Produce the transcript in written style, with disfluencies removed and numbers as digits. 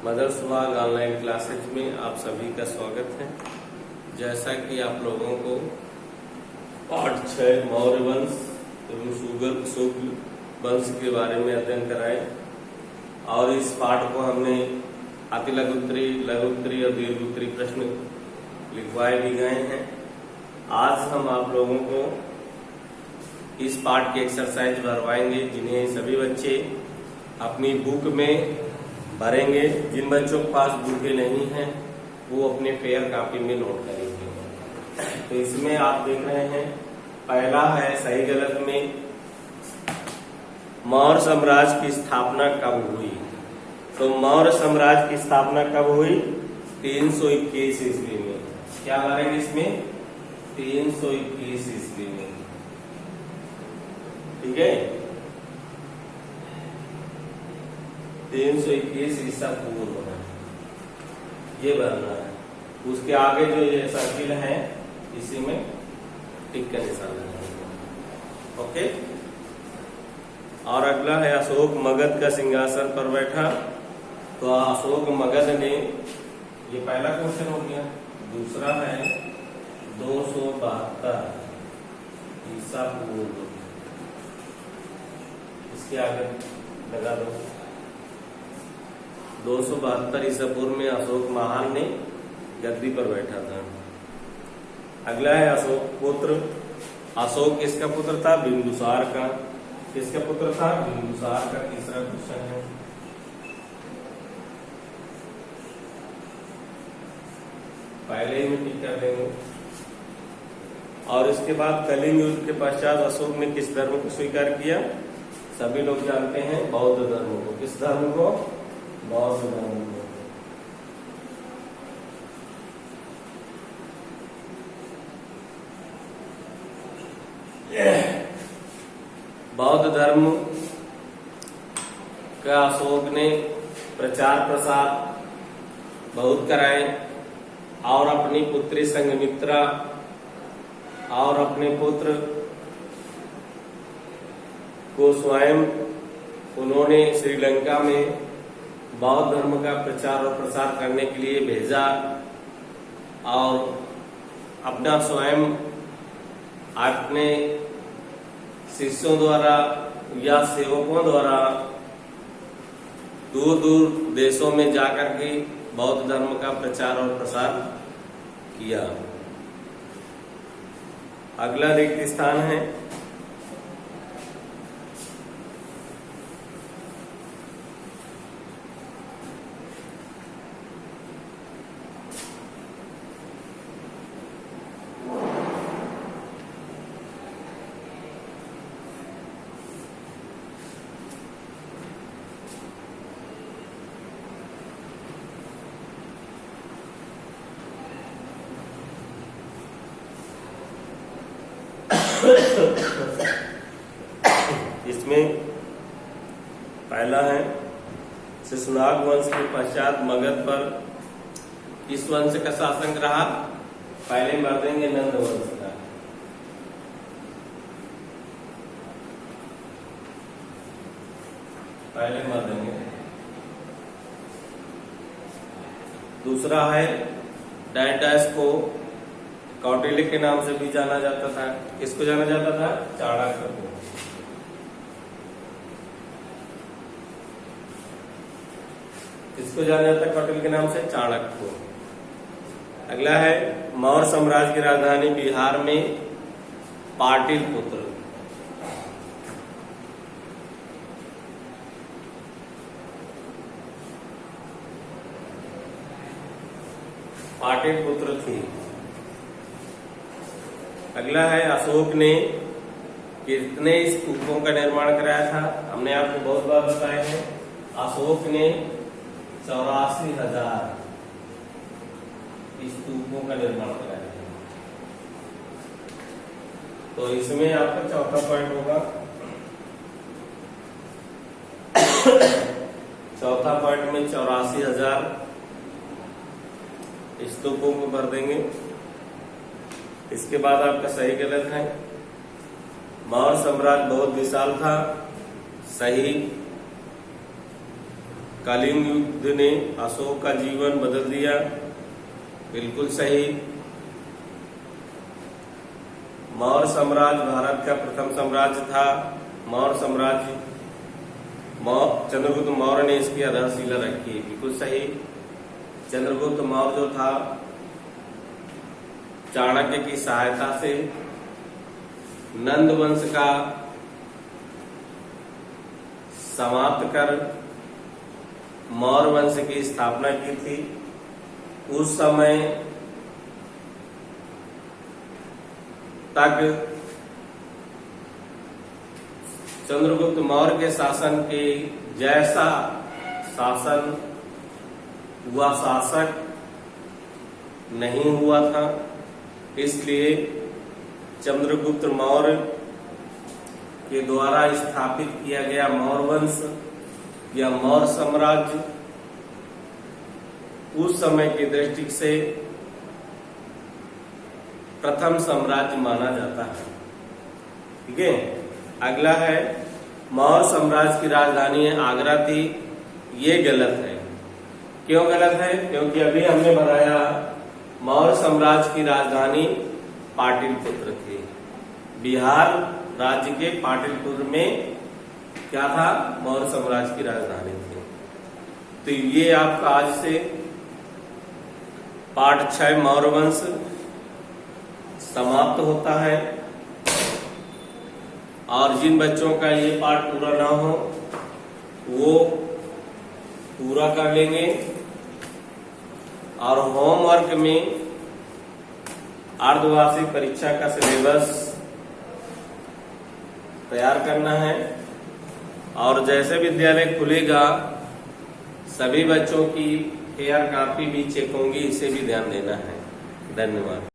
Mother सुहाग online classes में आप सभी का स्वागत है। जैसा कि आप लोगों को पाठ 6 मौर्य वंश एवं शुंग वंश के बारे में अध्ययन कराए और इस पाठ को हमने अति लघुत्तरी, लघुत्तरी और दीर्घोत्तरी प्रश्न लिखवाए भी गए हैं। आज हम आप लोगों को इस पाठ की एक्सरसाइज भरवाएंगे जिन्हें सभी बच्चे अपनी बुक में भरेंगे। जिन बच्चों के पास बुकें नहीं हैं वो अपने पेयर कॉपी में नोट करेंगे। तो इसमें आप देख रहे हैं, पहला है सही गलत में मौर्य साम्राज्य की स्थापना कब हुई। तो मौर्य साम्राज्य की स्थापना कब हुई? 321 ईस्वी में। क्या भरेंगे इसमें? 321 ईस्वी में। ठीक है, 321 ईसा पूर्व है, ये भरना है। उसके आगे जो ये सर्किल है इसी में टिक का निशान लगाएंगे। ओके। और अगला है अशोक मगध का सिंहासन पर बैठा। तो अशोक मगध ने, ये पहला क्वेश्चन हो गया। दूसरा है 272 ईसा पूर्व, इसके आगे लगा दो। 272 ईसा पूर्व में अशोक महान ने गद्दी पर बैठा था। अगला है अशोक पुत्र। अशोक किसका पुत्र था? बिंदुसार का। किसका पुत्र था? बिंदुसार का। तीसरा क्वेश्चन है। पहले ही में टिक कर देंगे। और इसके बाद कलिंग युद्ध के पश्चात अशोक ने किस धर्म को स्वीकार किया? सभी लोग जानते हैं, बौद्ध धर्म को। किस धर्म को? बौद्ध धर्म को। बौद्ध धर्म का अशोक ने प्रचार प्रसार बहुत कराए और अपनी पुत्री संघमित्रा और अपने पुत्र को स्वयं उन्होंने श्रीलंका में बौद्ध धर्म का प्रचार और प्रसार करने के लिए भेजा और अपना स्वयं अपने शिष्यों द्वारा या सेवकों द्वारा दूर दूर देशों में जाकर के बौद्ध धर्म का प्रचार और प्रसार किया। अगला रिक्त स्थान है इसमें पहला है शिशुनाग वंश के पश्चात मगध पर किस वंश का शासन रहा? पहले मार देंगे नंद वंश का। पहले मार देंगे। दूसरा है डायटस को कौटिल्य के नाम से भी जाना जाता था। किसको जाना जाता था? चाणक्य को। किसको जाना जाता है कौटिल्य के नाम से? चाणक्य को। अगला है मौर्य साम्राज्य की राजधानी बिहार में पाटलिपुत्र। पाटलिपुत्र थी। अगला है अशोक ने कितने स्तूपों का निर्माण कराया था? हमने आपको बहुत बार बताया है, अशोक ने 84,000 स्तूपों का निर्माण कराया था। तो इसमें आपका चौथा पॉइंट होगा। चौथा पॉइंट में 84,000 स्तूपों को भर देंगे। इसके बाद आपका सही गलत है। मौर्य साम्राज्य बहुत विशाल था, सही। कलिंग युद्ध ने अशोक का जीवन बदल दिया। बिल्कुल सही। मौर्य साम्राज्य भारत का प्रथम साम्राज्य था। मौर्य साम्राज्य चंद्रगुप्त मौर्य ने इसकी आधारशिला रखी। बिल्कुल सही। चंद्रगुप्त मौर्य जो था चाणक्य की सहायता से नंद वंश का समाप्त कर मौर्य वंश की स्थापना की थी। उस समय तक चंद्रगुप्त मौर्य के शासन के जैसा शासन हुआ शासक नहीं हुआ था। इसलिए चंद्रगुप्त मौर्य के द्वारा स्थापित किया गया मौर्य वंश या मौर्य साम्राज्य उस समय की दृष्टि से प्रथम साम्राज्य माना जाता है। ठीक है। अगला है मौर्य साम्राज्य की राजधानी आगरा थी। ये गलत है। क्यों गलत है? क्योंकि अभी हमने बताया मौर्य साम्राज्य की राजधानी पाटलिपुत्र थी। बिहार राज्य के पाटलिपुत्र में क्या था? मौर्य साम्राज्य की राजधानी थी। तो ये आपका आज से पाठ 6 मौर्य वंश समाप्त होता है। और जिन बच्चों का ये पाठ पूरा ना हो वो पूरा कर लेंगे। और होमवर्क में अर्धवार्षिक परीक्षा का सिलेबस तैयार करना है। और जैसे विद्यालय खुलेगा सभी बच्चों की फेयर कॉपी भी चेक होंगी, इसे भी ध्यान देना है। धन्यवाद।